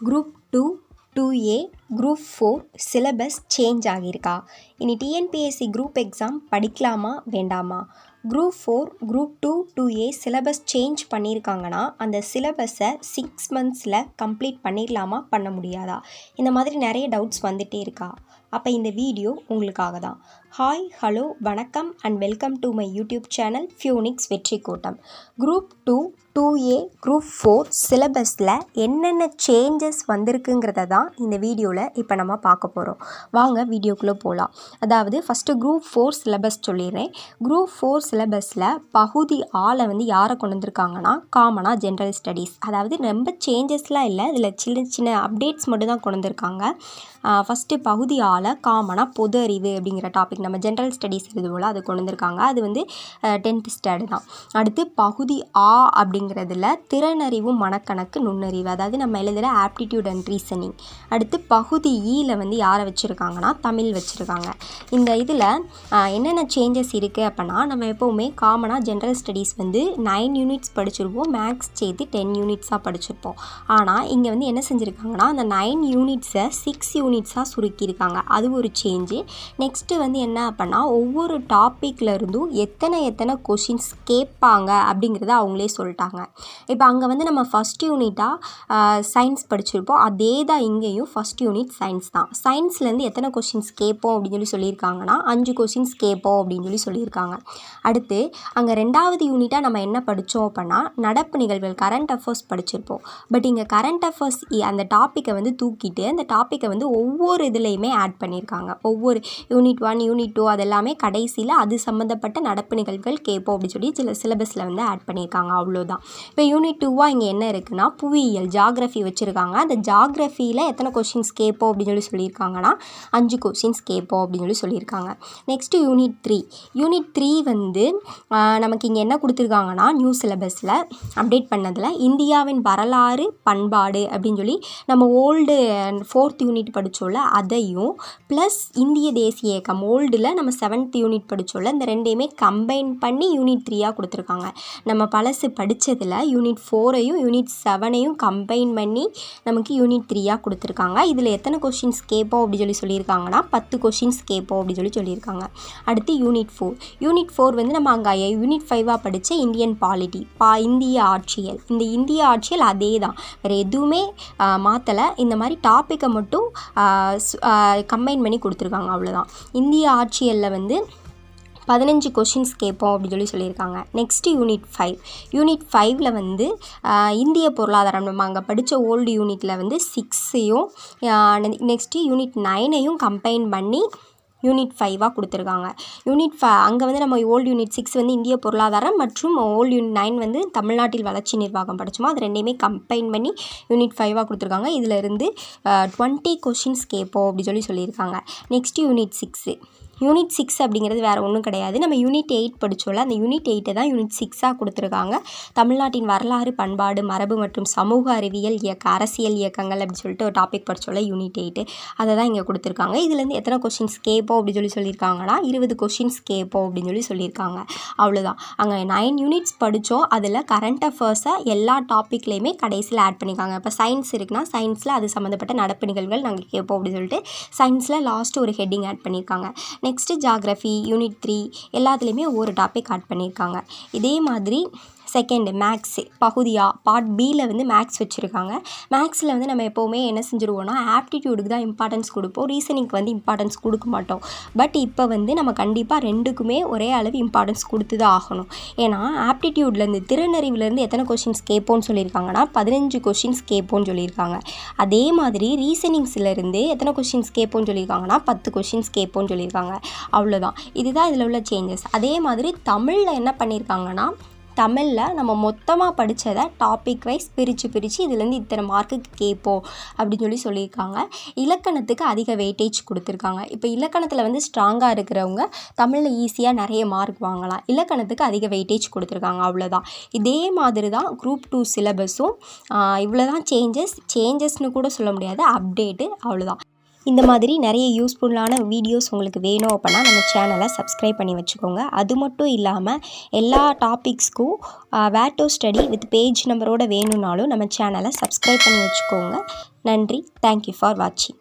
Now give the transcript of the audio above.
Group 2 2A group 4 syllabus change ஆகியிருக்கா? இனி TNPSC group exam படிக்கலாமா வேண்டாமா? Group 4 group 2 2A syllabus change பண்ணியிருக்காங்கன்னா அந்த சிலபஸை 6 மந்த்ஸில் கம்ப்ளீட் பண்ணிடலாமா பண்ண முடியாதா? இந்த மாதிரி நிறைய டவுட்ஸ் வந்துகிட்டே இருக்கா? அப்போ இந்த வீடியோ உங்களுக்காக தான். ஹாய், ஹலோ, வணக்கம் and welcome to my YouTube channel Phoenix வெற்றி கூட்டம். குரூப் 2 2A குரூப் 4 சிலபஸில் என்னென்ன சேஞ்சஸ் வந்திருக்குங்கிறத தான் இந்த வீடியோவில் இப்போ நம்ம பார்க்க போகிறோம். வாங்க வீடியோக்குள்ளே போகலாம். அதாவது ஃபஸ்ட்டு குரூப் 4 சிலபஸ் சொல்லிடுறேன். குரூப் 4 சிலபஸில் பகுதி ஆளை வந்து யாரை கொண்டு வந்திருக்காங்கன்னா காமனாக ஜென்ரல் ஸ்டடீஸ். அதாவது ரொம்ப சேஞ்சஸ்லாம் இல்லை, இதில் சின்ன சின்ன அப்டேட்ஸ் மட்டும் தான் கொண்டு வந்திருக்காங்க. ஃபஸ்ட்டு பகுதி ஆளை காமனாக பொது அறிவு அப்படிங்கிற டாபிக் நம்ம ஜென்ரல் ஸ்டடீஸ் எழுதுவோம்ல அது கொண்டு வந்திருக்காங்க. அது வந்து 10th ஸ்டாண்டர்ட் தான். அடுத்து பகுதி ஆ அப்படிங்கிறதுல திறனறிவு, மனக்கணக்கு, நுண்ணறிவு, அதாவது நம்ம எழுதுகிற ஆப்டிடியூட் அண்ட் ரீசனிங். அடுத்து பகுதி ஈயில் வந்து யாரை வச்சுருக்காங்கன்னா தமிழ் வச்சுருக்காங்க. இந்த இதில் என்னென்ன சேஞ்சஸ் இருக்குது அப்படின்னா, நம்ம எப்போவுமே காமனாக ஜென்ரல் ஸ்டடீஸ் வந்து 9 யூனிட்ஸ் படிச்சிருப்போம், மேக்ஸ் சேர்த்து 10 யூனிட்ஸாக படிச்சிருப்போம். ஆனால் இங்கே வந்து என்ன செஞ்சுருக்காங்கன்னா அந்த 9 யூனிட்ஸை 6 யூனிட்ஸாக சுருக்கியிருக்காங்க. அது ஒரு சேஞ்சு. நெக்ஸ்ட்டு வந்து என்ன அப்படின்னா, ஒவ்வொரு டாப்பிக்கில் இருந்தும் எத்தனை கொஷின்ஸ் கேட்பாங்க அப்படிங்கிறத அவங்களே சொல்லிட்டாங்க. இப்போ அங்கே வந்து நம்ம ஃபஸ்ட் யூனிட்டாக சயின்ஸ் படிச்சிருப்போம், அதே தான் இங்கேயும் ஃபஸ்ட் யூனிட் சயின்ஸ் தான். சயின்ஸ்லேருந்து எத்தனை கொஷின்ஸ் கேட்போம் அப்படின்னு சொல்லியிருக்காங்கன்னா 5 கொஷின்ஸ் கேட்போம் அப்படின்னு சொல்லியிருக்காங்க. அடுத்து அங்கே 2வது யூனிட்டாக நம்ம என்ன படித்தோம் அப்படின்னா நடப்பு நிகழ்வுகள், கரண்ட் அஃபேர்ஸ் படிச்சிருப்போம். பட் இங்கே கரண்ட் அஃபேர்ஸ் அந்த டாப்பிக்கை வந்து தூக்கிட்டு அந்த டாப்பிக்கை வந்து ஒவ்வொரு இதுலேயுமே ஆட் பண்ணியிருக்காங்க. ஒவ்வொரு யூனிட் 1 யூனிட் 2 அதெல்லாமே கடைசியில் அது சம்மந்தப்பட்ட நடப்பு நிகழ்வுகள் கேட்போம் அப்படின்னு சொல்லி சில சிலபஸில் வந்து ஆட் பண்ணியிருக்காங்க. அவ்வளோதான். இப்போ யூனிட் 2வாக இங்கே என்ன இருக்குன்னா புவியியல், ஜாகிரஃபி வச்சுருக்காங்க. அந்த ஜாகிரஃபியில் எத்தனை கொஷின்ஸ் கேட்போம் அப்படின்னு சொல்லியிருக்காங்கன்னா 5 கொஷின்ஸ் கேட்போம் அப்படின்னு சொல்லியிருக்காங்க. Next unit 3. யூனிட் 3 வந்து நமக்கு இங்கே என்ன கொடுத்துருக்காங்கன்னா நியூ சிலபஸில் அப்டேட் பண்ணதில் இந்தியாவின் வரலாறு, பண்பாடு அப்படின்னு சொல்லி நம்ம ஓல்டு 4th யூனிட் படித்தோம்ல அதையும் ப்ளஸ் இந்திய தேசிய இயக்கம் ஓல்டில் நம்ம 7th யூனிட் படித்தோம்ல இந்த ரெண்டையுமே கம்பைன் பண்ணி யூனிட் 3ஆக கொடுத்துருக்காங்க. நம்ம பழசு படித்ததில் யூனிட் 4ஐயும் யூனிட் 7ஐயும் கம்பைன் பண்ணி நமக்கு யூனிட் 3ஆக கொடுத்துருக்காங்க. இதில் எத்தனை கொஷின்ஸ் கேட்போம் அப்படின்னு சொல்லியிருக்காங்கன்னா 10 கொஷின்ஸ் கேட்போம் அப்படின்னு சொல்லியிருக்காங்க. அடுத்து யூனிட் 4. யூனிட் 4 வந்து நம்ம அங்கே யூனிட் 5ஆக படித்த இந்தியன் பாலிட்டி, இந்திய ஆட்சியல். இந்த இந்திய ஆட்சியல் அதே தான், வேறு எதுவுமே மாற்றலை. இந்த மாதிரி டாப்பிக்கை மட்டும் கம்பைன் பண்ணி கொடுத்துருக்காங்க, அவ்வளோதான். இந்திய ஆட்சியலில் வந்து 15 கொஷின்ஸ் கேட்போம் அப்படின்னு சொல்லியிருக்காங்க. Next unit 5. யூனிட் 5ல் வந்து இந்திய பொருளாதாரம் நம்ம அங்கே படித்த ஓல்டு யூனிட்டில் வந்து 6ஐயும் நெக்ஸ்ட்டு யூனிட் 9ஐயும் கம்பைன் பண்ணி யூனிட் 5ஆக கொடுத்துருக்காங்க. யூனிட் அங்கே வந்து நம்ம ஓல்டு யூனிட் 6 வந்து இந்திய பொருளாதாரம் மற்றும் ஓல்டு யூனிட் 9 வந்து தமிழ்நாட்டில் வளர்ச்சி நிர்வாகம் படித்தோமோ அது ரெண்டையுமே கம்பைன் பண்ணி யூனிட் 5ஆக கொடுத்துருக்காங்க. இதில் இருந்து 20 கொஷின்ஸ் கேட்போம் அப்படின்னு சொல்லியிருக்காங்க. Next unit 6. யூனிட் 6 அப்படிங்கிறது வேறு ஒன்றும் கிடையாது, நம்ம யூனிட் 8 படித்தோம்ல அந்த யூனிட் 8 தான் யூனிட் 6ஆக கொடுத்துருக்காங்க. தமிழ்நாட்டின் வரலாறு, பண்பாடு, மரபு மற்றும் சமூக அறிவியல் அரசியல் இயக்கங்கள் அப்படின்னு சொல்லிட்டு ஒரு டாபிக் படித்தோம்ல யூனிட் 8 அதை தான் இங்கே கொடுத்துருக்காங்க. இதுலேருந்து எத்தனை கொஷின்ஸ் கேட்போம் அப்படின்னு சொல்லியிருக்காங்கன்னா 20 கொஷின்ஸ் கேட்போம் அப்படின்னு சொல்லியிருக்காங்க. அவ்வளோதான். அங்கே 9 யூனிட்ஸ் படித்தோம், அதில் கரண்ட் அஃபேர்ஸை எல்லா டாப்பிக்லேயுமே கடைசியில் ஆட் பண்ணியிருக்காங்க. இப்போ சயின்ஸ் இருக்குன்னா சயின்ஸில் அது சம்மந்தப்பட்ட நடப்பு நிகழ்வுகள் நாங்கள் கேட்போம் அப்படின்னு சொல்லிட்டு சயின்ஸில் லாஸ்ட்டு ஒரு ஹெட்டிங் ஆட் பண்ணியிருக்காங்க. நெக்ஸ்ட்டு ஜாகிரஃபி யூனிட் 3 எல்லாத்துலேயுமே ஒவ்வொரு டாபிக் ஆட் பண்ணியிருக்காங்க. இதே மாதிரி செகண்டு மேக்ஸு பகுதியா பார்ட் பியில் வந்து மேக்ஸ் வச்சுருக்காங்க. மேக்ஸில் வந்து நம்ம எப்போவுமே என்ன செஞ்சுருவோம்னா ஆப்டிடியூடுக்கு தான் இம்பார்ட்டன்ஸ் கொடுப்போம், ரீசனிங்க்கு வந்து இம்பார்ட்டன்ஸ் கொடுக்க மாட்டோம். பட் இப்போ வந்து நம்ம கண்டிப்பாக ரெண்டுக்குமே ஒரே அளவு இம்பார்ட்டன்ஸ் கொடுத்து தான் ஆகணும். ஏன்னா ஆப்டிடியூட்லேருந்து திறனறிவுலேருந்து எத்தனை கொஷின்ஸ் கேட்போன்னு சொல்லியிருக்காங்கன்னா 15 கொஷின்ஸ் கேட்போன்னு சொல்லியிருக்காங்க. அதே மாதிரி ரீசனிங்ஸ்லேருந்து எத்தனை கொஷின்ஸ் கேட்போன்னு சொல்லியிருக்காங்கன்னா 10 கொஷின்ஸ் கேட்போன்னு சொல்லியிருக்காங்க. அவ்வளோதான். இதுதான் இதில் உள்ள சேஞ்சஸ். அதே மாதிரி தமிழில் என்ன பண்ணியிருக்காங்கன்னா தமிழில் நம்ம மொத்தமாக படித்ததை டாபிக் வைஸ் பிரித்து இதுலேருந்து இத்தனை மார்க்குக்கு கேட்போம் அப்படின்னு சொல்லியிருக்காங்க. இலக்கணத்துக்கு அதிக வெயிட்டேஜ் கொடுத்துருக்காங்க. இப்போ இலக்கணத்தில் வந்து ஸ்ட்ராங்காக இருக்கிறவங்க தமிழில் ஈஸியாக நிறைய மார்க் வாங்கலாம், இலக்கணத்துக்கு அதிக வெயிட்டேஜ் கொடுத்துருக்காங்க. அவ்வளோதான். இதே மாதிரி தான் குரூப் 2 சிலபஸும். இவ்வளோ தான் சேஞ்சஸ்னு கூட சொல்ல முடியாது, அப்டேட்டு. அவ்வளோதான். இந்த மாதிரி நிறைய யூஸ்ஃபுல்லான வீடியோஸ் உங்களுக்கு வேணும் அப்படின்னா நம்ம சேனலை சப்ஸ்கிரைப் பண்ணி வச்சுக்கோங்க. அது மட்டும் இல்லாமல் எல்லா டாபிக்ஸ்க்கும் வேர் டு ஸ்டடி வித் பேஜ் நம்பரோட வேணும்னாலும் நம்ம சேனலை சப்ஸ்கிரைப் பண்ணி வச்சுக்கோங்க. நன்றி. தேங்க்யூ ஃபார் வாட்சிங்.